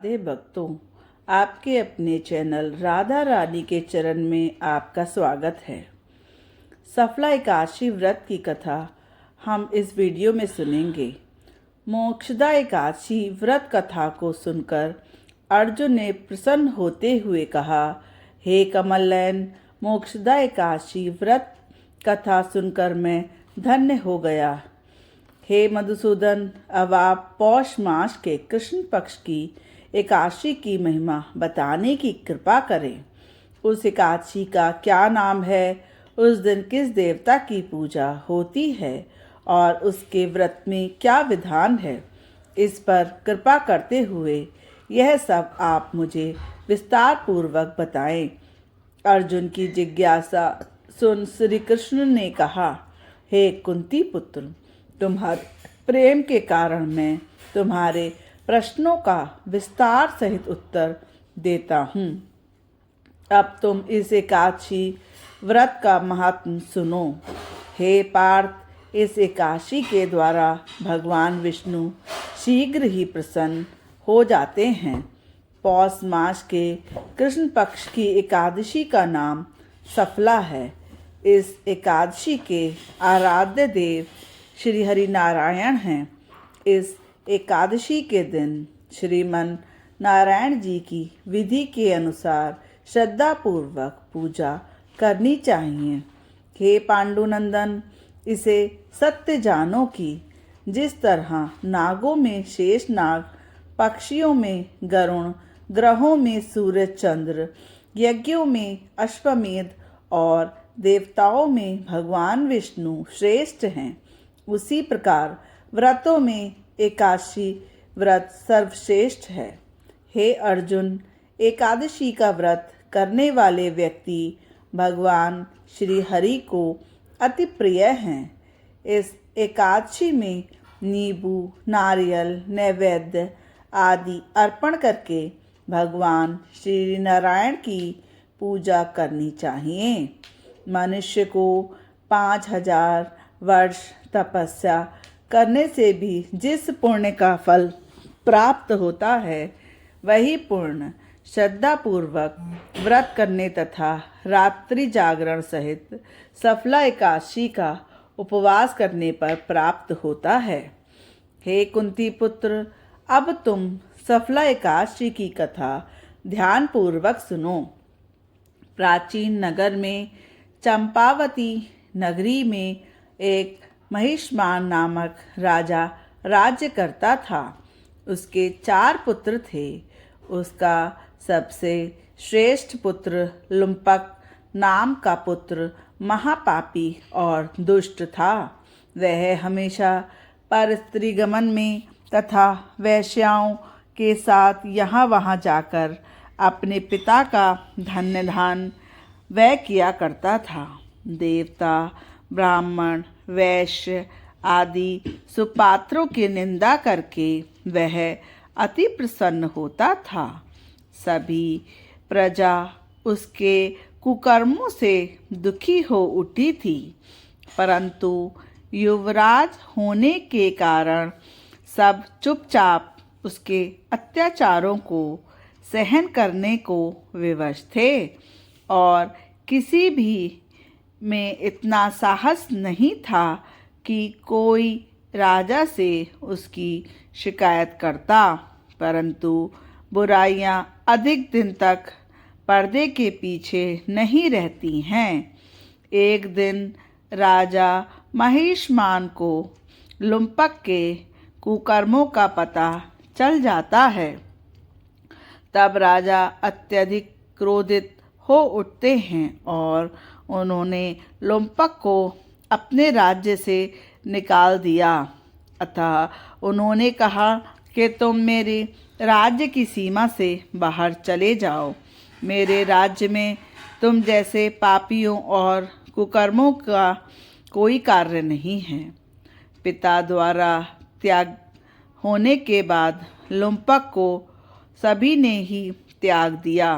राधे भक्तों, आपके अपने चैनल राधा रानी के चरण में आपका स्वागत है। सफला एकादशी व्रत की कथा हम इस वीडियो में सुनेंगे। मोक्षदा एकादशी व्रत कथा को सुनकर अर्जुन ने प्रसन्न होते हुए कहा, हे कमल नयन, मोक्षदा एकादशी व्रत कथा सुनकर मैं धन्य हो गया। हे मधुसूदन, अब आप पौष मास के कृष्ण पक्ष की एकादशी की महिमा बताने की कृपा करें। उस एकादशी का क्या नाम है, उस दिन किस देवता की पूजा होती है और उसके व्रत में क्या विधान है, इस पर कृपा करते हुए यह सब आप मुझे विस्तार पूर्वक बताएं। अर्जुन की जिज्ञासा सुन श्री कृष्ण ने कहा, हे कुंती पुत्र, तुम्हारे प्रेम के कारण मैं तुम्हारे प्रश्नों का विस्तार सहित उत्तर देता हूँ। अब तुम इस एकादशी व्रत का महात्म सुनो। हे पार्थ, इस एकादशी के द्वारा भगवान विष्णु शीघ्र ही प्रसन्न हो जाते हैं। पौष मास के कृष्ण पक्ष की एकादशी का नाम सफला है। इस एकादशी के आराध्य देव श्री हरि नारायण हैं। इस एकादशी के दिन श्रीमन नारायण जी की विधि के अनुसार श्रद्धापूर्वक पूजा करनी चाहिए। हे पांडुनंदन, इसे सत्य जानो कि जिस तरह नागों में शेष नाग, पक्षियों में गरुण, ग्रहों में सूर्य चंद्र, यज्ञों में अश्वमेध और देवताओं में भगवान विष्णु श्रेष्ठ हैं, उसी प्रकार व्रतों में एकादशी व्रत सर्वश्रेष्ठ है। हे अर्जुन, एकादशी का व्रत करने वाले व्यक्ति भगवान श्री हरि को अति प्रिय हैं। इस एकादशी में नींबू, नारियल, नैवेद्य आदि अर्पण करके भगवान श्री नारायण की पूजा करनी चाहिए। मनुष्य को 5000 वर्ष तपस्या करने से भी जिस पुण्य का फल प्राप्त होता है, वही पुण्य श्रद्धापूर्वक व्रत करने तथा रात्रि जागरण सहित सफला एकादशी का उपवास करने पर प्राप्त होता है। हे कुंती पुत्र, अब तुम सफला एकादशी की कथा ध्यानपूर्वक सुनो। प्राचीन नगर में चंपावती नगरी में एक महिष्मान नामक राजा राज्य करता था। उसके 4 पुत्र थे। उसका सबसे श्रेष्ठ पुत्र लुम्पक नाम का पुत्र महापापी और दुष्ट था। वह हमेशा परस्त्रीगमन में तथा वेश्याओं के साथ यहाँ वहाँ जाकर अपने पिता का धन व्यय किया करता था। देवता, ब्राह्मण, वैश्य आदि सुपात्रों की निंदा करके वह अति प्रसन्न होता था। सभी प्रजा उसके कुकर्मों से दुखी हो उठी थी, परंतु युवराज होने के कारण सब चुपचाप उसके अत्याचारों को सहन करने को विवश थे और किसी भी में इतना साहस नहीं था कि कोई राजा से उसकी शिकायत करता। परंतु बुराइयां अधिक दिन तक पर्दे के पीछे नहीं रहती हैं। एक दिन राजा महिष्मान को लुम्पक के कुकर्मों का पता चल जाता है। तब राजा अत्यधिक क्रोधित हो उठते हैं और उन्होंने लुम्पक को अपने राज्य से निकाल दिया। अतः उन्होंने कहा कि तुम मेरे राज्य की सीमा से बाहर चले जाओ। मेरे राज्य में तुम जैसे पापियों और कुकर्मों का कोई कार्य नहीं है। पिता द्वारा त्याग होने के बाद लुम्पक को सभी ने ही त्याग दिया।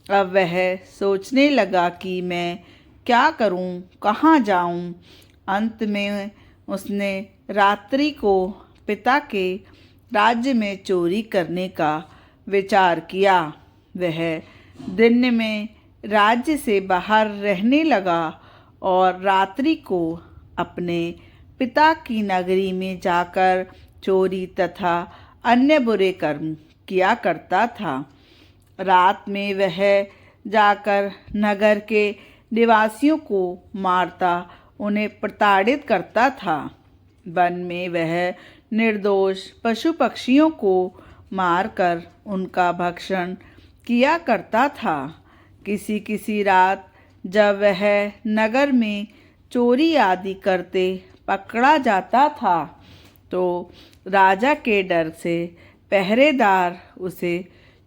अब वह सोचने लगा कि मैं क्या करूं, कहाँ जाऊं। अंत में उसने रात्रि को पिता के राज्य में चोरी करने का विचार किया। वह दिन में राज्य से बाहर रहने लगा और रात्रि को अपने पिता की नगरी में जाकर चोरी तथा अन्य बुरे कर्म किया करता था। रात में वह जाकर नगर के निवासियों को मारता, उन्हें प्रताड़ित करता था। वन में वह निर्दोष पशु पक्षियों को मारकर उनका भक्षण किया करता था। किसी किसी रात जब वह नगर में चोरी आदि करते पकड़ा जाता था तो राजा के डर से पहरेदार उसे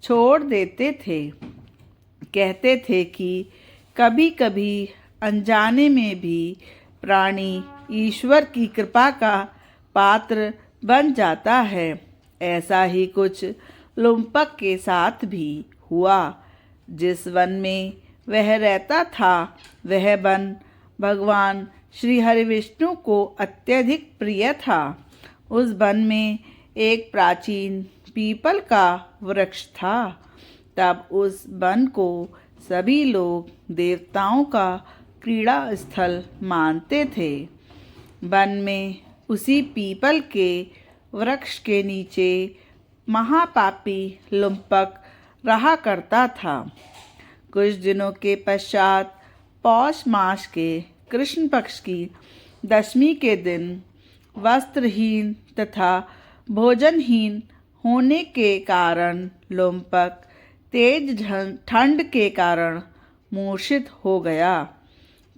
छोड़ देते थे। कहते थे कि कभी कभी अनजाने में भी प्राणी ईश्वर की कृपा का पात्र बन जाता है। ऐसा ही कुछ लुम्पक के साथ भी हुआ। जिस वन में वह रहता था वह वन भगवान श्री हरिविष्णु को अत्यधिक प्रिय था। उस वन में एक प्राचीन पीपल का वृक्ष था। तब उस वन को सभी लोग देवताओं का क्रीड़ा स्थल मानते थे। वन में उसी पीपल के वृक्ष के नीचे महापापी लुम्पक रहा करता था। कुछ दिनों के पश्चात पौष मास के कृष्ण पक्ष की दशमी के दिन वस्त्रहीन तथा भोजनहीन होने के कारण लुम्पक तेज ठंड के कारण मूर्छित हो गया।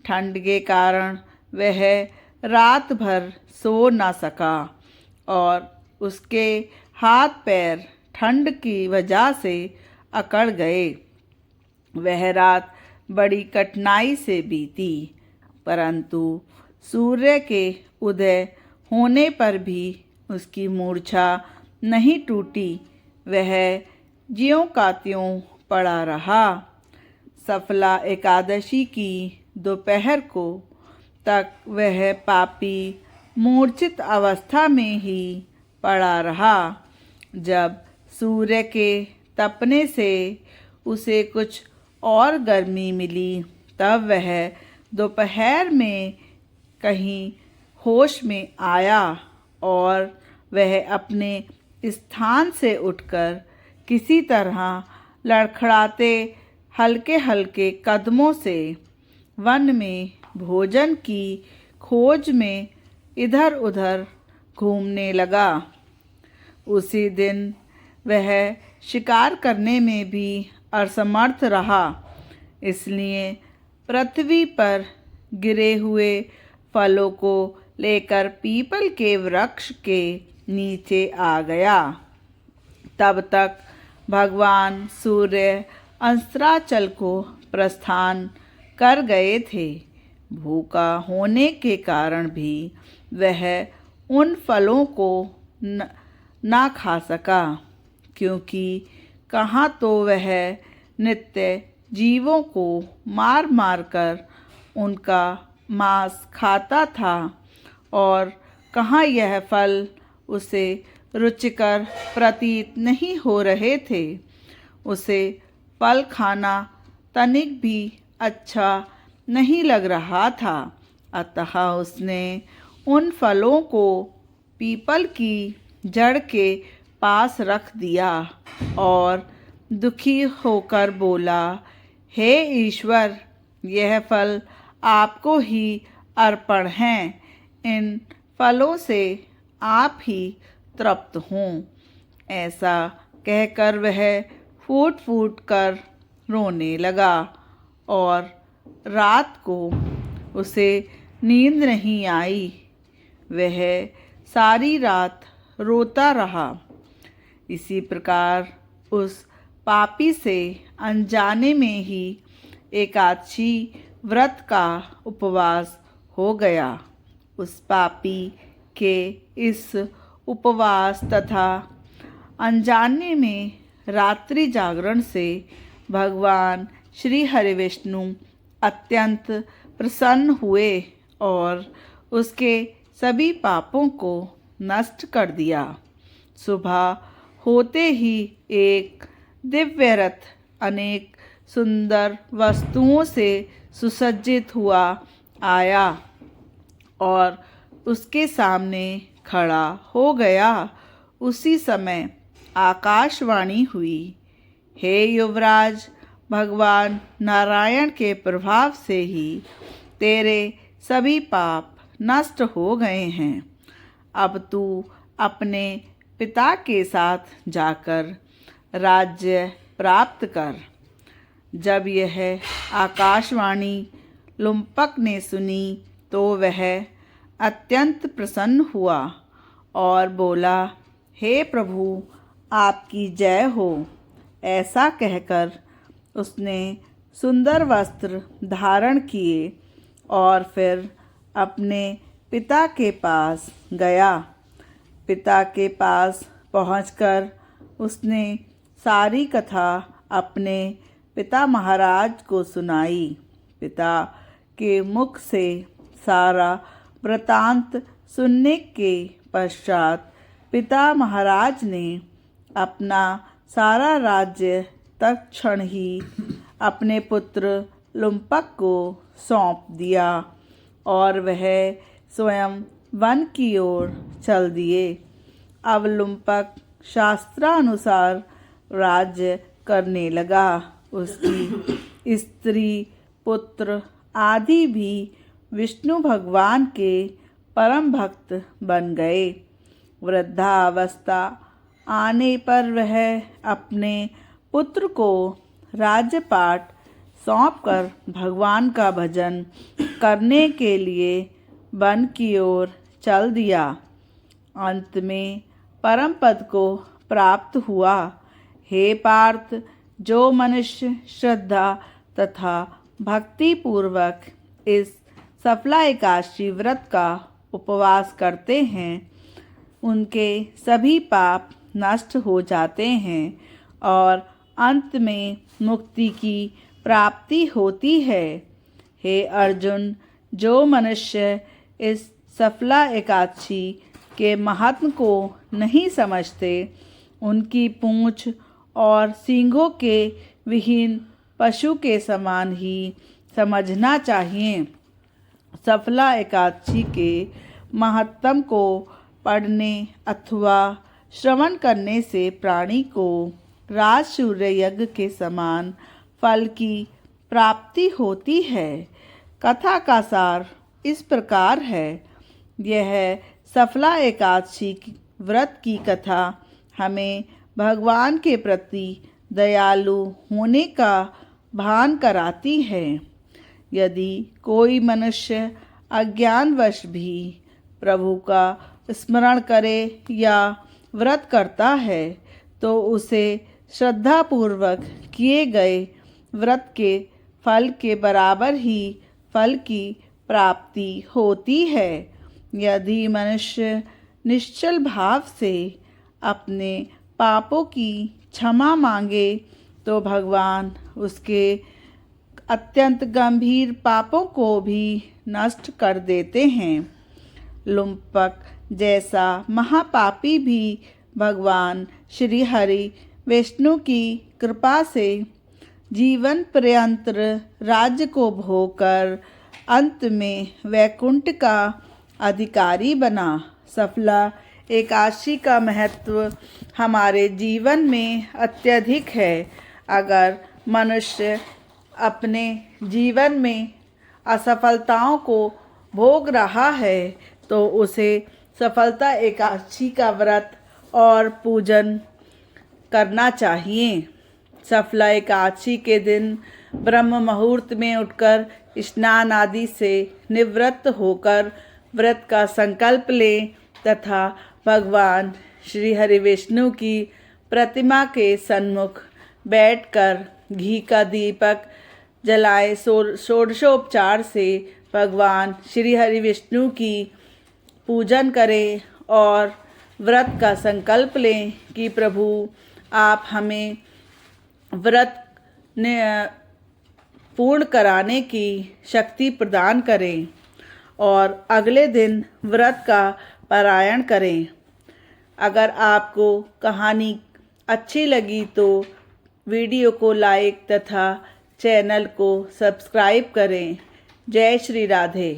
ठंड के कारण वह रात भर सो न सका और उसके हाथ पैर ठंड की वजह से अकड़ गए। वह रात बड़ी कठिनाई से बीती, परंतु सूर्य के उदय होने पर भी उसकी मूर्छा नहीं टूटी। वह ज्यों का त्यों पड़ा रहा। सफला एकादशी की दोपहर को तक वह पापी मूर्छित अवस्था में ही पड़ा रहा। जब सूर्य के तपने से उसे कुछ और गर्मी मिली तब वह दोपहर में कहीं होश में आया और वह अपने स्थान से उठकर किसी तरह लड़खड़ाते हल्के हल्के कदमों से वन में भोजन की खोज में इधर उधर घूमने लगा। उसी दिन वह शिकार करने में भी असमर्थ रहा, इसलिए पृथ्वी पर गिरे हुए फलों को लेकर पीपल के वृक्ष के नीचे आ गया। तब तक भगवान सूर्य अस्ताचल को प्रस्थान कर गए थे। भूखा होने के कारण भी वह उन फलों को ना खा सका, क्योंकि कहाँ तो वह नित्य जीवों को मार मार कर उनका मांस खाता था और कहाँ यह फल उसे रुचिकर प्रतीत नहीं हो रहे थे। उसे फल खाना तनिक भी अच्छा नहीं लग रहा था, अतः उसने उन फलों को पीपल की जड़ के पास रख दिया और दुखी होकर बोला, हे ईश्वर, यह फल आपको ही अर्पण हैं। इन फलों से आप ही तृप्त हों। ऐसा कहकर वह फूट फूट कर रोने लगा और रात को उसे नींद नहीं आई। वह सारी रात रोता रहा। इसी प्रकार उस पापी से अनजाने में ही एकादशी व्रत का उपवास हो गया। उस पापी के इस उपवास तथा अनजाने में रात्रि जागरण से भगवान श्री हरिविष्णु अत्यंत प्रसन्न हुए और उसके सभी पापों को नष्ट कर दिया। सुबह होते ही एक दिव्य रथ अनेक सुंदर वस्तुओं से सुसज्जित हुआ आया और उसके सामने खड़ा हो गया। उसी समय आकाशवाणी हुई, हे युवराज, भगवान नारायण के प्रभाव से ही तेरे सभी पाप नष्ट हो गए हैं। अब तू अपने पिता के साथ जाकर राज्य प्राप्त कर। जब यह आकाशवाणी लुम्पक ने सुनी तो वह अत्यंत प्रसन्न हुआ और बोला, हे प्रभु, आपकी जय हो। ऐसा कहकर उसने सुंदर वस्त्र धारण किए और फिर अपने पिता के पास गया। पिता के पास पहुंचकर उसने सारी कथा अपने पिता महाराज को सुनाई। पिता के मुख से सारा वृतांत सुनने के पश्चात पिता महाराज ने अपना सारा राज्य तत्क्षण ही अपने पुत्र लुम्पक को सौंप दिया और वह स्वयं वन की ओर चल दिए। अब लुम्पक शास्त्रानुसार राज्य करने लगा। उसकी स्त्री, पुत्र आदि भी विष्णु भगवान के परम भक्त बन गए। वृद्धावस्था आने पर वह अपने पुत्र को राज्यपाट सौंपकर भगवान का भजन करने के लिए वन की ओर चल दिया। अंत में परम पद को प्राप्त हुआ। हे पार्थ, जो मनुष्य श्रद्धा तथा भक्ति पूर्वक इस सफला एकादशी व्रत का उपवास करते हैं, उनके सभी पाप नष्ट हो जाते हैं और अंत में मुक्ति की प्राप्ति होती है। हे अर्जुन, जो मनुष्य इस सफला एकादशी के महात्म को नहीं समझते, उनकी पूंछ और सींगों के विहीन पशु के समान ही समझना चाहिए। सफला एकादशी के महत्तम को पढ़ने अथवा श्रवण करने से प्राणी को राजसूय यज्ञ के समान फल की प्राप्ति होती है। कथा का सार इस प्रकार है। यह सफला एकादशी व्रत की कथा हमें भगवान के प्रति दयालु होने का भान कराती है। यदि कोई मनुष्य अज्ञानवश भी प्रभु का स्मरण करे या व्रत करता है, तो उसे श्रद्धापूर्वक किए गए व्रत के फल के बराबर ही फल की प्राप्ति होती है। यदि मनुष्य निश्चल भाव से अपने पापों की क्षमा मांगे, तो भगवान उसके अत्यंत गंभीर पापों को भी नष्ट कर देते हैं। लुम्पक जैसा महापापी भी भगवान श्री हरि विष्णु की कृपा से जीवन पर्यंत राज्य को भोग कर अंत में वैकुंठ का अधिकारी बना। सफला एकादशी का महत्व हमारे जीवन में अत्यधिक है। अगर मनुष्य अपने जीवन में असफलताओं को भोग रहा है, तो उसे सफलता एकादशी का व्रत और पूजन करना चाहिए। सफला एकादशी के दिन ब्रह्म मुहूर्त में उठकर स्नान आदि से निवृत्त होकर व्रत का संकल्प लें तथा भगवान श्री हरि विष्णु की प्रतिमा के सन्मुख बैठकर घी का दीपक जलाए षोडशोपचार से भगवान श्री हरि विष्णु की पूजन करें और व्रत का संकल्प लें कि प्रभु आप हमें व्रत पूर्ण कराने की शक्ति प्रदान करें और अगले दिन व्रत का पारायण करें। अगर आपको कहानी अच्छी लगी तो वीडियो को लाइक तथा चैनल को सब्सक्राइब करें। जय श्री राधे।